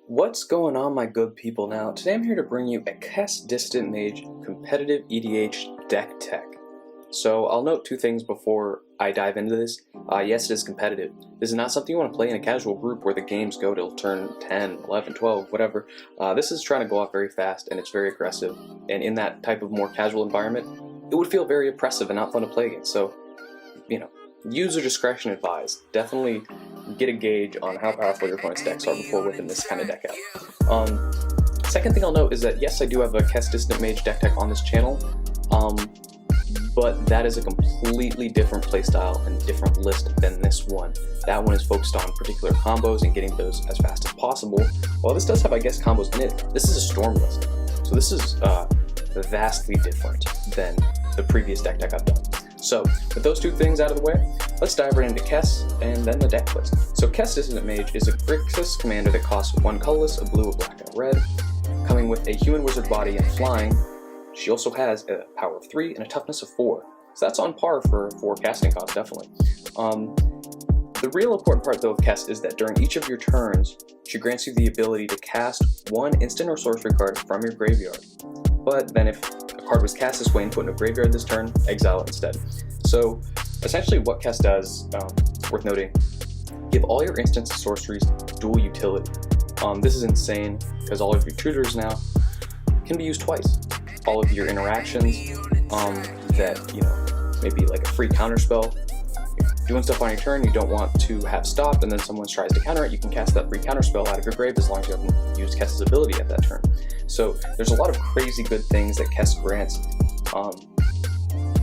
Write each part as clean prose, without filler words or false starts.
What's going on, my good people? Now, today I'm here to bring you a Kess Dissident Mage competitive EDH deck tech. So I'll note two things before I dive into this. Yes, it is competitive. This is not something you want to play in a casual group where the games go till turn 10, 11, 12, whatever. This is trying to go off very fast and it's very aggressive. And in that type of more casual environment, it would feel very oppressive and not fun to play against. So, user discretion advised. Definitely get a gauge on how powerful your opponent's decks are before whipping this kind of deck out. Second thing I'll note is that yes, I do have a Kess Dissident Mage deck tech on this channel, but that is a completely different playstyle and different list than this one. That one is focused on particular combos and getting those as fast as possible. While this does have, I guess, combos in it, this is a storm list. So this is vastly different than the previous deck tech I've done. So, with those two things out of the way, let's dive right into Kess and then the deck list. So Kess Dissident Mage is a Grixis commander that costs one colorless, a blue, a black, and a red, coming with a human wizard body and flying. She also has a power of 3 and a toughness of 4. So that's on par for casting cost, definitely. The real important part though of Kess is that during each of your turns, she grants you the ability to cast one instant or sorcery card from your graveyard. But then if a card was cast this way and put in a graveyard this turn, exile it instead. So essentially what Kess does, worth noting, give all your instants and sorceries dual utility. This is insane because all of your tutors now can be used twice. All of your interactions that, maybe like a free counter spell, you're doing stuff on your turn you don't want to have stopped and then someone tries to counter it, you can cast that free counter spell out of your grave as long as you haven't used Kess's ability at that turn. So there's a lot of crazy good things that Kess grants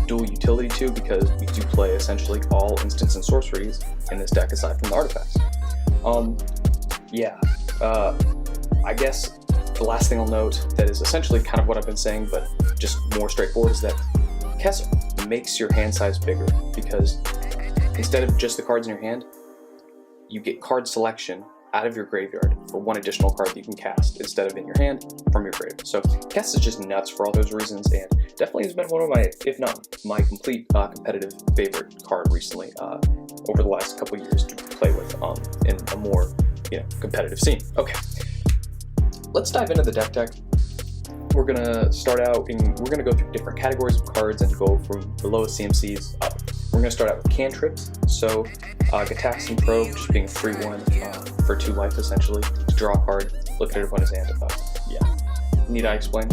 dual utility to, because we do play essentially all instants and sorceries in this deck aside from the artifacts. I guess the last thing I'll note that is essentially kind of what I've been saying, but just more straightforward, is that Kess makes your hand size bigger, because instead of just the cards in your hand, you get card selection out of your graveyard for one additional card that you can cast instead of in your hand from your grave. So Kess is just nuts for all those reasons, and definitely has been one of my, if not my complete competitive favorite card recently over the last couple years to play with in a more competitive scene. Okay, let's dive into the deck tech. We're gonna start out we're gonna go through different categories of cards and go from the lowest CMCs up. We're gonna start out with cantrips. So Gataxian Probe, just being a free one for 2 life essentially, to draw a card, look at it opponent's hand. Need I explain?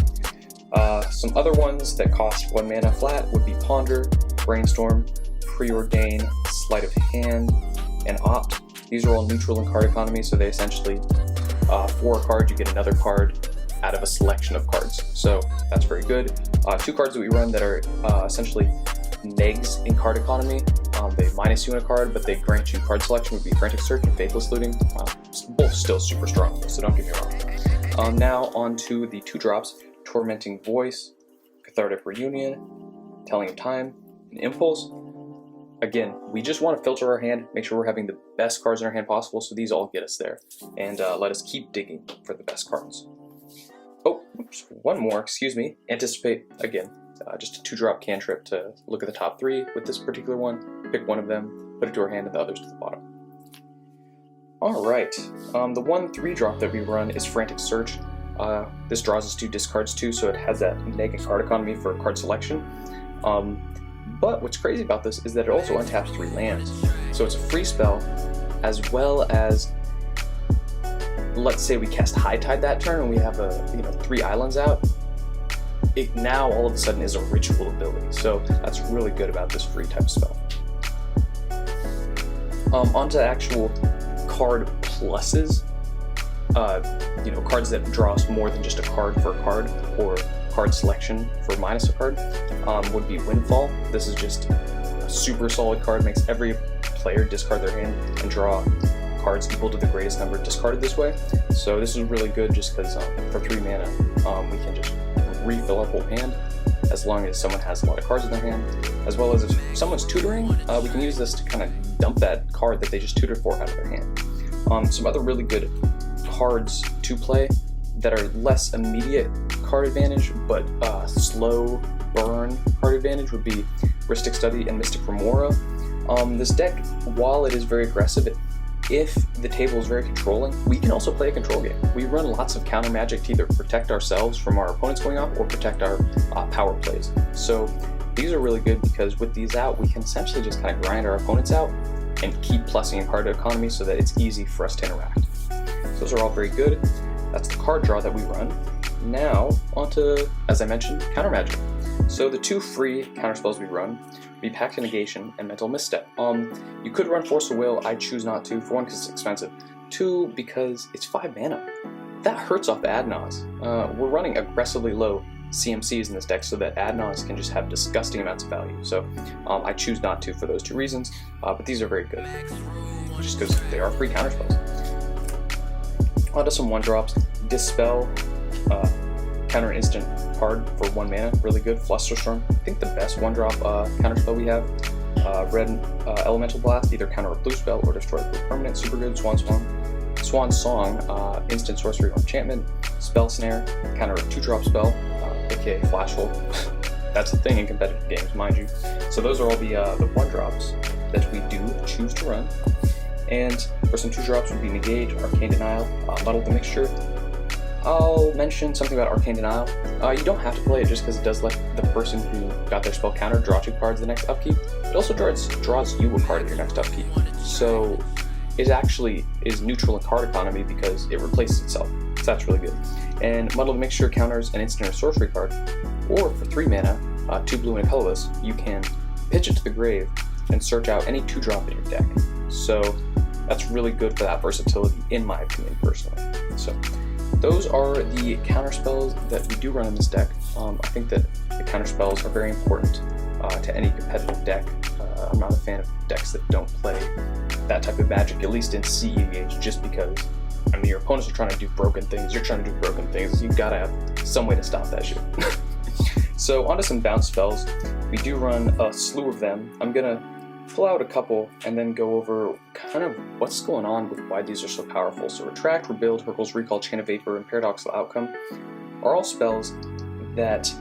Some other ones that cost 1 mana flat would be Ponder, Brainstorm, Preordain, Sleight of Hand, and Opt. These are all neutral in card economy, so they essentially, for a card you get another card out of a selection of cards. So that's very good. 2 cards that we run that are essentially negs in card economy. They minus you in a card, but they grant you card selection, would be Frantic Search and Faithless Looting. Both still super strong, so don't get me wrong. Now on to the 2 drops, Tormenting Voice, Cathartic Reunion, Telling of Time, and Impulse. Again, we just want to filter our hand, make sure we're having the best cards in our hand possible, so these all get us there. And let us keep digging for the best cards. Oh, oops, one more, excuse me. Anticipate, again, just a 2-drop cantrip to look at the top 3 with this particular one, pick one of them, put it to our hand and the others to the bottom. Alright, the 1 3-drop that we run is Frantic Search. This draws us 2 discards too, so it has that negative card economy for card selection. But what's crazy about this is that it also untaps 3 lands. So it's a free spell, as well as, let's say we cast High Tide that turn and we have 3 islands out. It now all of a sudden is a ritual ability, so that's really good about this free type of spell. Onto actual card pluses. Cards that draw us more than just a card for a card, or card selection for minus a card, would be Windfall. This is just a super solid card, makes every player discard their hand and draw cards equal to the greatest number discarded this way. So this is really good just because for 3 mana we can just refill our whole hand as long as someone has a lot of cards in their hand, as well as if someone's tutoring, we can use this to kind of dump that card that they just tutored for out of their hand. Some other really good cards to play that are less immediate card advantage but slow burn card advantage would be Rhystic Study and Mystic Remora. This deck, while it is very aggressive, it if the table is very controlling, we can also play a control game. We run lots of counter magic to either protect ourselves from our opponents going off or protect our power plays. So these are really good because with these out, we can essentially just kind of grind our opponents out and keep plussing in card economy so that it's easy for us to interact. So those are all very good. That's the card draw that we run. Now onto, as I mentioned, Countermagic. So the two free counter spells we run be Pact of Negation and Mental Misstep. You could run Force of Will. I choose not to. For one, because it's expensive. Two, because it's 5 mana. That hurts off Ad Naz. We're running aggressively low CMCs in this deck so that Ad Naz can just have disgusting amounts of value. So I choose not to for those two reasons, but these are very good, just because they are free counter spells. On to some 1-drops. Dispel, counter instant card for 1 mana, really good. Flusterstorm, I think the best 1-drop counter spell we have. Red Elemental Blast, either counter a blue spell or destroy a blue permanent, super good. Swan Song, instant sorcery or enchantment. Spell Snare, counter a 2-drop spell, aka Flash Hold. That's a thing in competitive games, mind you. So those are all the 1-drops that we do choose to run. And for some 2-drops would be Negate, Arcane Denial, Muddle the Mixture. I'll mention something about Arcane Denial. You don't have to play it just because it does let the person who got their spell counter draw 2 cards the next upkeep. It also draws you a card at your next upkeep. So it actually is neutral in card economy because it replaces itself. So that's really good. And Muddle the Mixture counters an instant or sorcery card. Or for 3 mana, 2 blue and a colorless, you can pitch it to the grave and search out any 2-drop in your deck. So that's really good for that versatility, in my opinion, personally. So those are the counter spells that we do run in this deck. I think that the counter spells are very important to any competitive deck. I'm not a fan of decks that don't play that type of magic, at least in cEDH, just because, I mean, your opponents are trying to do broken things, you're trying to do broken things, you've got to have some way to stop that shit. So onto some bounce spells. We do run a slew of them. I'm gonna pull out a couple and then go over kind of what's going on with why these are so powerful. So Retract, Rebuild, Hurkyl's Recall, Chain of Vapor, and Paradoxical Outcome are all spells that,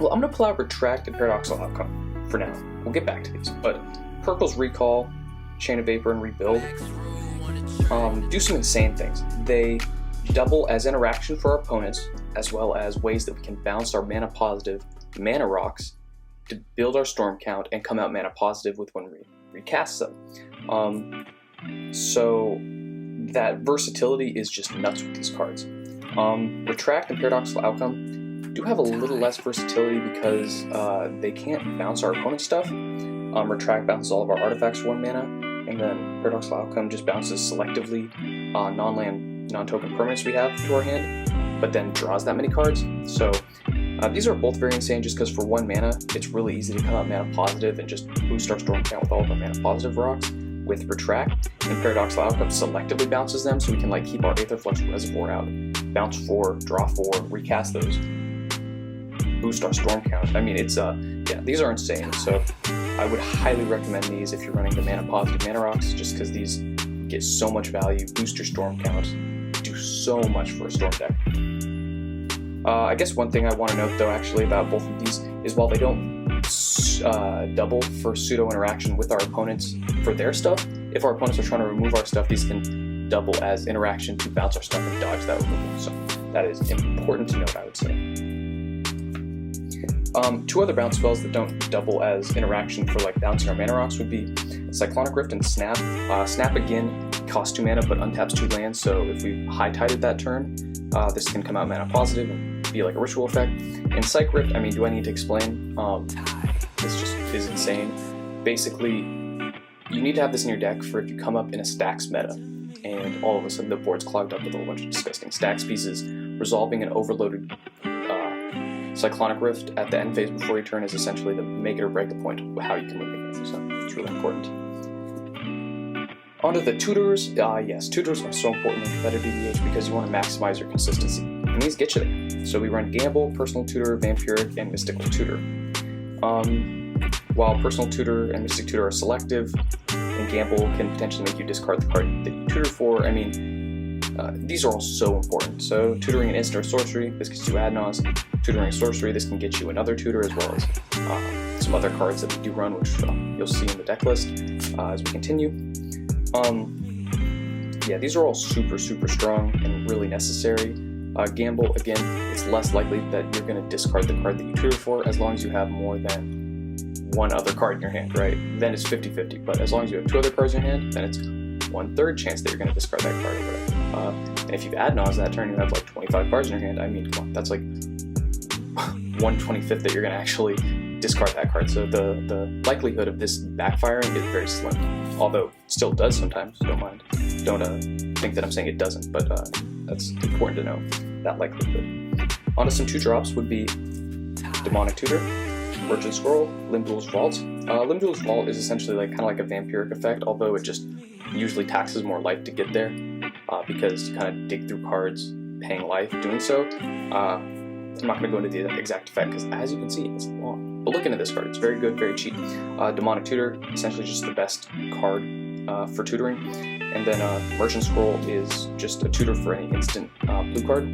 well, I'm going to pull out Retract and Paradoxical Outcome for now. We'll get back to these, but Hurkyl's Recall, Chain of Vapor, and Rebuild do some insane things. They double as interaction for our opponents, as well as ways that we can bounce our mana positive mana rocks to build our storm count and come out mana positive with when we recast them. So that versatility is just nuts with these cards. Retract and Paradoxical Outcome do have a little less versatility because they can't bounce our opponent's stuff. Retract bounces all of our artifacts for 1 mana, and then Paradoxical Outcome just bounces selectively non-land, non-token permanents we have to our hand, but then draws that many cards. So these are both very insane just because for 1 mana, it's really easy to come out mana positive and just boost our storm count with all of our mana positive rocks. With Retract, and Paradoxical Outcome selectively bounces them so we can like keep our Aetherflux Reservoir out, bounce 4, draw 4, recast those, boost our storm count. I mean, it's yeah, these are insane. So I would highly recommend these if you're running the mana positive mana rocks, just because these get so much value, boost your storm count, do so much for a storm deck. I guess one thing I want to note though actually about both of these is while they don't double for pseudo interaction with our opponents for their stuff, if our opponents are trying to remove our stuff, these can double as interaction to bounce our stuff and dodge that removal. So that is important to note, I would say. 2 other bounce spells that don't double as interaction for like bouncing our mana rocks would be Cyclonic Rift and Snap. Snap again costs 2 mana but untaps 2 lands, so if we high-tided that turn, this can come out mana positive and be like a ritual effect. And Psych Rift, I mean, do I need to explain? This just is insane. Basically, you need to have this in your deck for if you come up in a stacks meta, and all of a sudden the board's clogged up with a whole bunch of disgusting stacks pieces. Resolving an overloaded Cyclonic Rift at the end phase before your turn is essentially the make it or break the point of how you can win the game, so it's really important. Onto the tutors. Yes, tutors are so important in competitive EDH because you want to maximize your consistency, and these get you there. So we run Gamble, Personal Tutor, Vampiric, and Mystical Tutor. While Personal Tutor and Mystic Tutor are selective, and Gamble can potentially make you discard the card that you tutor for, I mean, these are all so important. So tutoring an instant or sorcery, this gets you Ad Naz. Tutoring a sorcery, this can get you another tutor, as well as some other cards that we do run, which you'll see in the deck list as we continue. Yeah, these are all super strong and really necessary. Gamble, again, it's less likely that you're going to discard the card that you tutor for as long as you have more than one other card in your hand, right? Then it's 50-50, but as long as you have 2 other cards in your hand, then it's 1/3 chance that you're going to discard that card or whatever. And if you've ad nauseam that turn, you have like 25 cards in your hand. I mean, come on, that's like 1/25 that you're going to actually discard that card. So the likelihood of this backfiring is very slim, although it still does sometimes. Don't mind. Don't think that I'm saying it doesn't, but that's important to know, that likelihood. On to some 2 drops would be Demonic Tutor, Merchant Scroll, Limdul's Vault. Limdul's Vault is essentially like kind of like a vampiric effect, although it just usually taxes more life to get there because you kind of dig through cards, paying life doing so. I'm not going to go into the exact effect because, as you can see, it's long. But look into this card; it's very good, very cheap. Demonic Tutor, essentially just the best card for tutoring. And then Merchant Scroll is just a tutor for any instant blue card.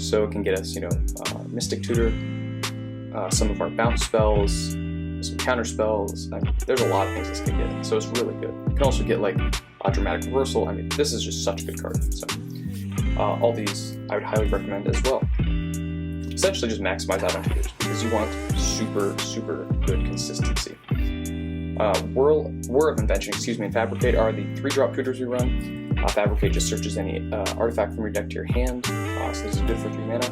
So it can get us, Mystic Tutor, some of our bounce spells, some counter spells. I mean, there's a lot of things this can get, so it's really good. You can also get like a Dramatic Reversal. I mean, this is just such a good card. So all these I would highly recommend as well. Essentially just maximize out on tutors because you want super good consistency. Whir of Invention, and Fabricate are the 3-drop tutors we run. Fabricate just searches any artifact from your deck to your hand, so this is good for 3 mana.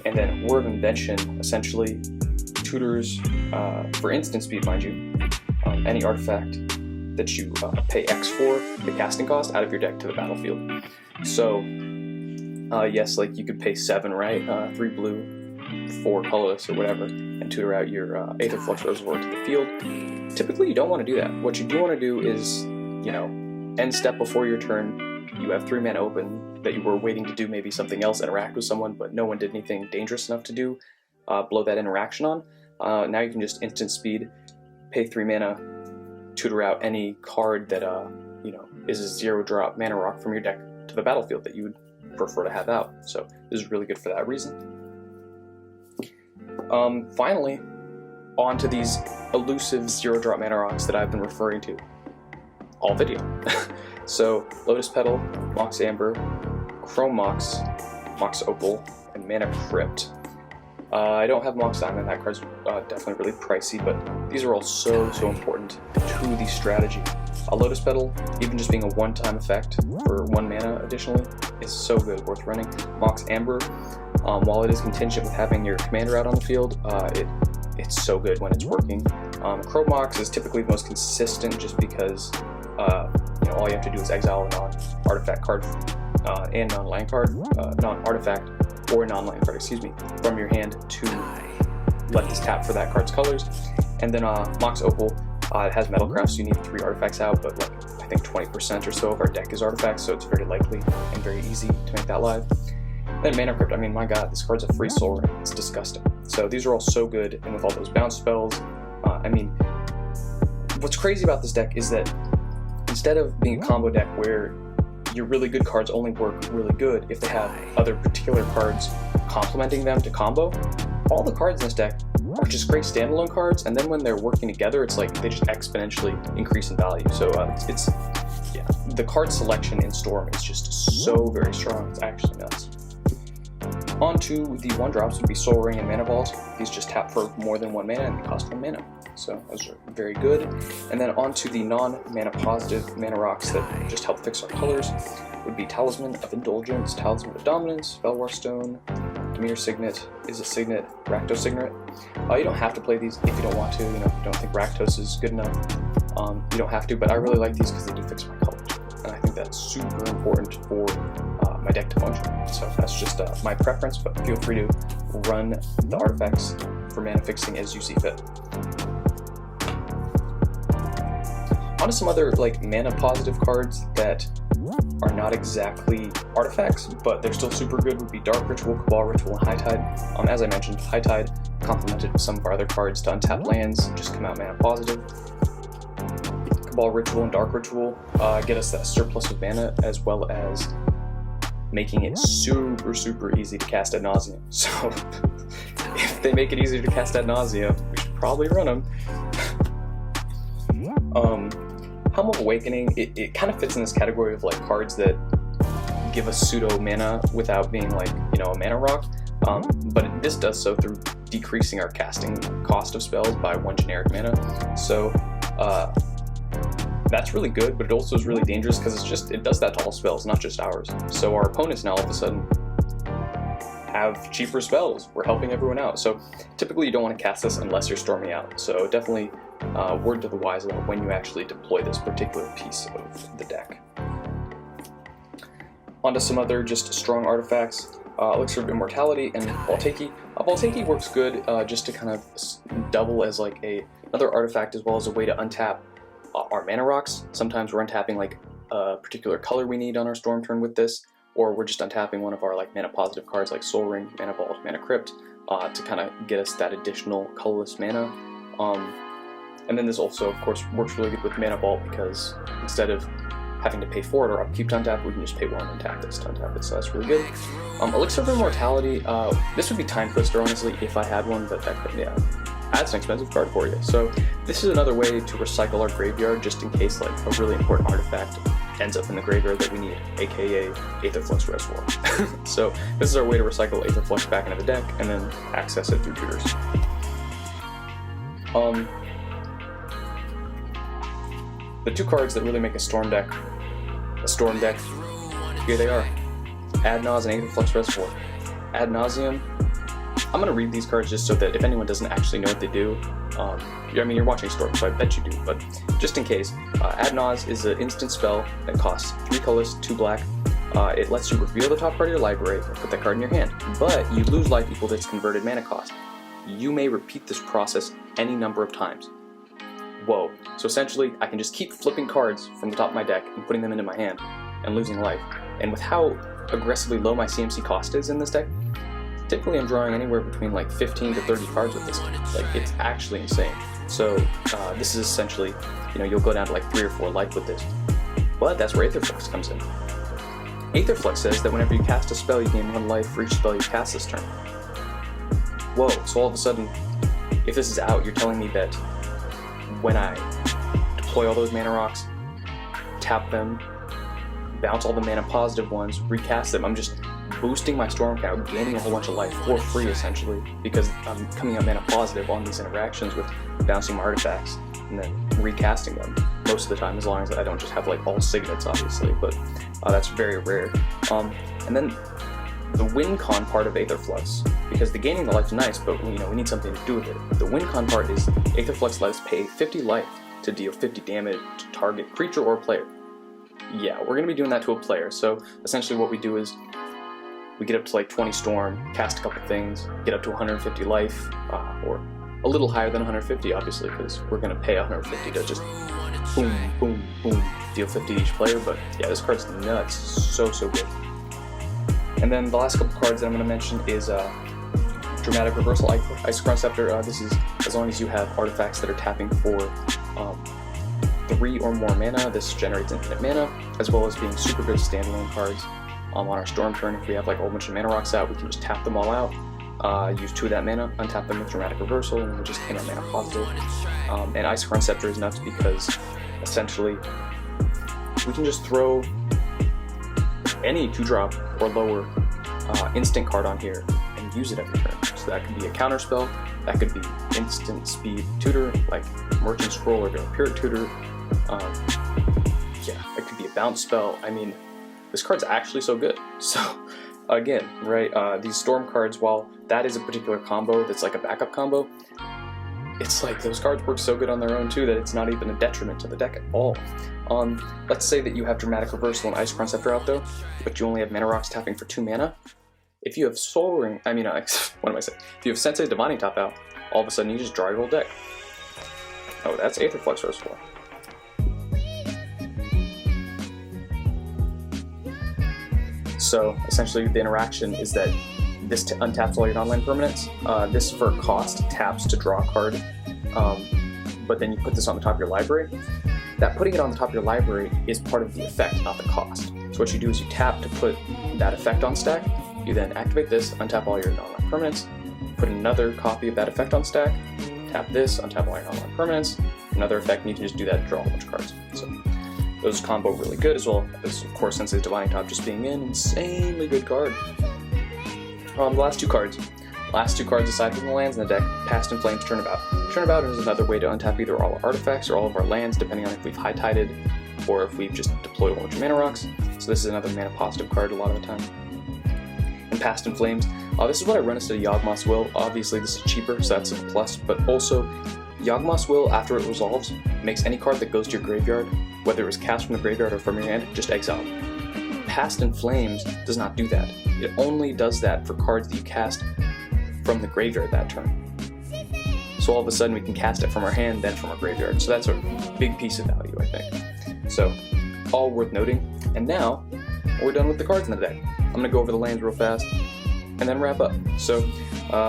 And then Whir of Invention essentially tutors, for instant speed, mind you, any artifact that you pay X for, the casting cost, out of your deck to the battlefield. So, yes, like you could pay 7, right? 3 blue, 4 colorless or whatever, and tutor out your Aether Flux Reservoir to the field. Typically, you don't want to do that. What you do want to do is, end step before your turn, you have 3 mana open that you were waiting to do maybe something else, interact with someone, but no one did anything dangerous enough to do, blow that interaction on. Now you can just instant speed, pay 3 mana, tutor out any card that, is a 0-drop mana rock from your deck to the battlefield that you would prefer to have out. So this is really good for that reason. Finally, on to these elusive 0-drop mana rocks that I've been referring to all video. So Lotus Petal, Mox Amber, Chrome Mox, Mox Opal, and Mana Crypt. I don't have Mox Diamond, that card's definitely really pricey, but these are all so important to the strategy. Lotus Petal, even just being a one-time effect for 1 mana additionally, is so good, worth running. Mox Amber, while it is contingent with having your commander out on the field, it's so good when it's working. Chrome Mox is typically the most consistent just because all you have to do is exile a non-artifact card and non-land card, non-artifact or non-land card, from your hand to let this tap for that card's colors. And then Mox Opal, it has Metalcraft, so you need 3 artifacts out, but I think 20% or so of our deck is artifacts, so it's very likely and very easy to make that live. Then Mana Crypt, I mean, my god, this card's a free soul ring. It's disgusting. So these are all so good, and with all those bounce spells, what's crazy about this deck is that instead of being a combo deck where your really good cards only work really good if they have other particular cards complementing them to combo, all the cards in this deck are just great standalone cards, and then when they're working together, it's like they just exponentially increase in value. So the card selection in Storm is just so very strong. It's actually nuts. On to the 1-drops would be Soul Ring and Mana Vault. These just tap for more than 1 mana and they cost 1 mana. So those are very good. And then on to the non-mana positive mana rocks that just help fix our colors would be Talisman of Indulgence, Talisman of Dominance, Belwar Stone, Demeter Signet, Is a Signet, Rakdos Signet. You don't have to play these if you don't want to. If you don't think Rakdos is good enough, you don't have to, but I really like these because they do fix my colors. And I think that's super important for my deck to function. So that's just my preference, but feel free to run the artifacts for mana fixing as you see fit. On to some other mana positive cards that are not exactly artifacts, but they're still super good would be Dark Ritual, Cabal Ritual, and High Tide. As I mentioned, High Tide complemented with some of our other cards to untap lands, just come out mana positive. Cabal Ritual and Dark Ritual get us that surplus of mana, as well as making it super easy to cast ad nauseam. So if they make it easier to cast ad nauseam, we should probably run them. Helm of Awakening, it kind of fits in this category of like cards that give us pseudo mana without being like, you know, a mana rock. But this does so through decreasing our casting cost of spells by 1 generic mana. So that's really good, but it also is really dangerous because it does that to all spells, not just ours. So our opponents now all of a sudden have cheaper spells. We're helping everyone out. So typically you don't want to cast this unless you're storming out. So definitely word to the wise about when you actually deploy this particular piece of the deck. Onto some other just strong artifacts. Elixir of Immortality and Balteki. Balteki works good just to kind of double as like another artifact as well as a way to untap our mana rocks. Sometimes we're untapping like a particular color we need on our storm turn with this, or we're just untapping one of our like mana positive cards like Soul Ring, Mana Vault, Mana Crypt to kind of get us that additional colorless mana. And then this also of course works really good with Mana Vault because instead of having to pay for it or upkeep to untap, we can just pay 1 and tap this to untap it, so that's really good. Elixir of Immortality, this would be Time Twister honestly if I had one, but that could, yeah, that's an expensive card for you. So this is another way to recycle our graveyard just in case like a really important artifact ends up in the graveyard that we need, aka Aetherflux Reservoir. So this is our way to recycle Aetherflux back into the deck and then access it through Tutors. The 2 cards that really make a storm deck, here they are. Ad Nauseam and Aetherflux Reservoir. Ad Nauseam, I'm going to read these cards just so that if anyone doesn't actually know what they do, I mean, you're watching Storm, so I bet you do, but just in case, Ad Nauseam is an instant spell that costs 3 colors, 2 black. It lets you reveal the top card of your library and put that card in your hand, but you lose life equal to its converted mana cost. You may repeat this process any number of times. Whoa. So essentially, I can just keep flipping cards from the top of my deck and putting them into my hand and losing life. And with how aggressively low my CMC cost is in this deck, typically I'm drawing anywhere between like 15 to 30 cards with this deck. Like, it's actually insane. So this is essentially, you know, you'll go down to like 3 or 4 life with this. But that's where Aetherflux comes in. Aetherflux says that whenever you cast a spell, you gain 1 life for each spell you cast this turn. Whoa, so all of a sudden, if this is out, you're telling me that when I deploy all those mana rocks, tap them, bounce all the mana positive ones, recast them, I'm just boosting my storm count, gaining a whole bunch of life for free essentially, because I'm coming out mana positive on these interactions with bouncing my artifacts and then recasting them most of the time, as long as I don't just have like all signets obviously, but that's very rare. And then the win con part of Aetherflux, because the gaining the life is nice, but you know, we need something to do with it. The win con part is Aetherflux lets us pay 50 life to deal 50 damage to target creature or player. Yeah, we're going to be doing that to a player. So essentially what we do is we get up to like 20 storm, cast a couple things, get up to 150 life, or a little higher than 150 obviously, because we're going to pay 150 to just boom, boom, boom, deal 50 to each player. But yeah, this card's nuts, so good. And then the last couple cards that I'm going to mention is Dramatic Reversal, Icecrown Scepter. This is as long as you have artifacts that are tapping for 3 or more mana, this generates infinite mana, as well as being super good standalone cards. On our storm turn, if we have like a whole bunch of mana rocks out, we can just tap them all out, use 2 of that mana, untap them with Dramatic Reversal, and then we just gain our mana positive. And Icecrown Scepter is nuts because essentially we can just throw any 2-drop or lower instant card on here and use it every turn. So that could be a counter spell, that could be instant speed tutor like Merchant Scroll or Vampiric Tutor. Yeah, it could be a bounce spell. I mean, this card's actually so good. So again, right, these storm cards, while that is a particular combo that's like a backup combo, it's like those cards work so good on their own too that it's not even a detriment to the deck at all. Let's say that you have Dramatic Reversal and Icecrown Scepter out though, but you only have mana rocks tapping for 2 mana. If you have Soul Ring, what am I saying? If you have Sensei Divining Top out, all of a sudden you just draw your whole deck. Oh, that's Aetherflux Reservoir. So essentially the interaction is that this untaps all your non-land permanents. This for cost taps to draw a card, but then you put this on the top of your library. That putting it on the top of your library is part of the effect, not the cost. So what you do is you tap to put that effect on stack, you then activate this, untap all your non-land permanents, put another copy of that effect on stack, tap this, untap all your non-land permanents, another effect, and you can just do that and draw a bunch of cards. So Those combo really good, as well as, of course, Sensei's Divining Top just being an insanely good card. The last two cards aside from the lands in the deck, Past in Flames Turnabout. Turnabout is another way to untap either all our artifacts or all of our lands, depending on if we've high-tided or if we've just deployed a bunch of mana rocks. So this is another mana positive card a lot of the time. And Past in Flames, this is what I run instead of Yawgmoth's Will. Obviously this is cheaper, so that's a plus, but also Yawgmoth's Will, after it resolves, makes any card that goes to your graveyard, whether it was cast from the graveyard or from your hand, just exiled. Past in Flames does not do that. It only does that for cards that you cast from the graveyard that turn. So all of a sudden we can cast it from our hand, then from our graveyard. So that's a big piece of value, I think. So, all worth noting. And now, we're done with the cards in the deck. I'm going to go over the lands real fast, and then wrap up. So,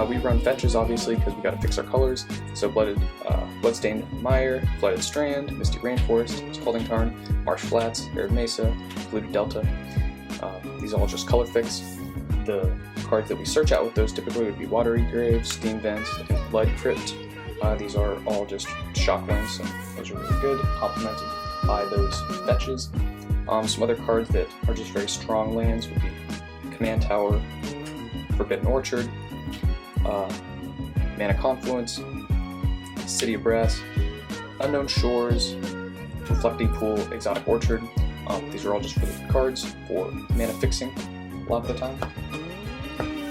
we run fetches, obviously, because we got to fix our colors. So Bloodstained Mire, Flooded Strand, Misty Rainforest, Scalding Tarn, Marsh Flats, Arid Mesa, Polluted Delta. These all just color fix. The cards that we search out with those typically would be Watery Grave, Steam Vents, and Blood Crypt. These are all just shock lands, so those are really good, complemented by those fetches. Some other cards that are just very strong lands would be Command Tower, Forbidden Orchard, Mana Confluence, City of Brass, Unknown Shores, Reflecting Pool, Exotic Orchard. These are all just really good cards for mana fixing a lot of the time.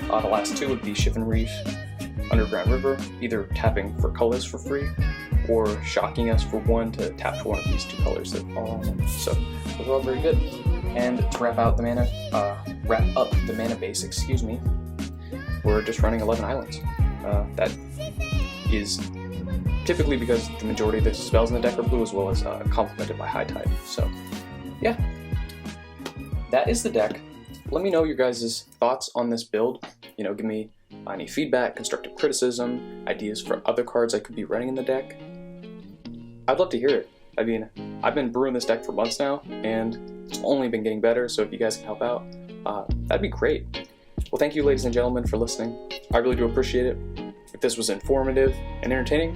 The last two would be Shivan Reef, Underground River, either tapping for colors for free or shocking us for one to tap for one of these two colors that are on them. So those are all very good. And to wrap up the mana base, we're just running 11 islands. That is typically because the majority of the spells in the deck are blue, as well as complemented by High Tide. So yeah, that is the deck. Let me know your guys' thoughts on this build. You know, give me any feedback, constructive criticism, ideas for other cards I could be running in the deck. I'd love to hear it. I mean, I've been brewing this deck for months now, and it's only been getting better, so if you guys can help out, that'd be great. Well, thank you, ladies and gentlemen, for listening. I really do appreciate it. If this was informative and entertaining,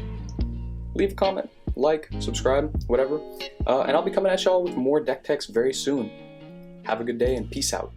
leave a comment, like, subscribe, whatever, and I'll be coming at y'all with more deck techs very soon. Have a good day, and peace out.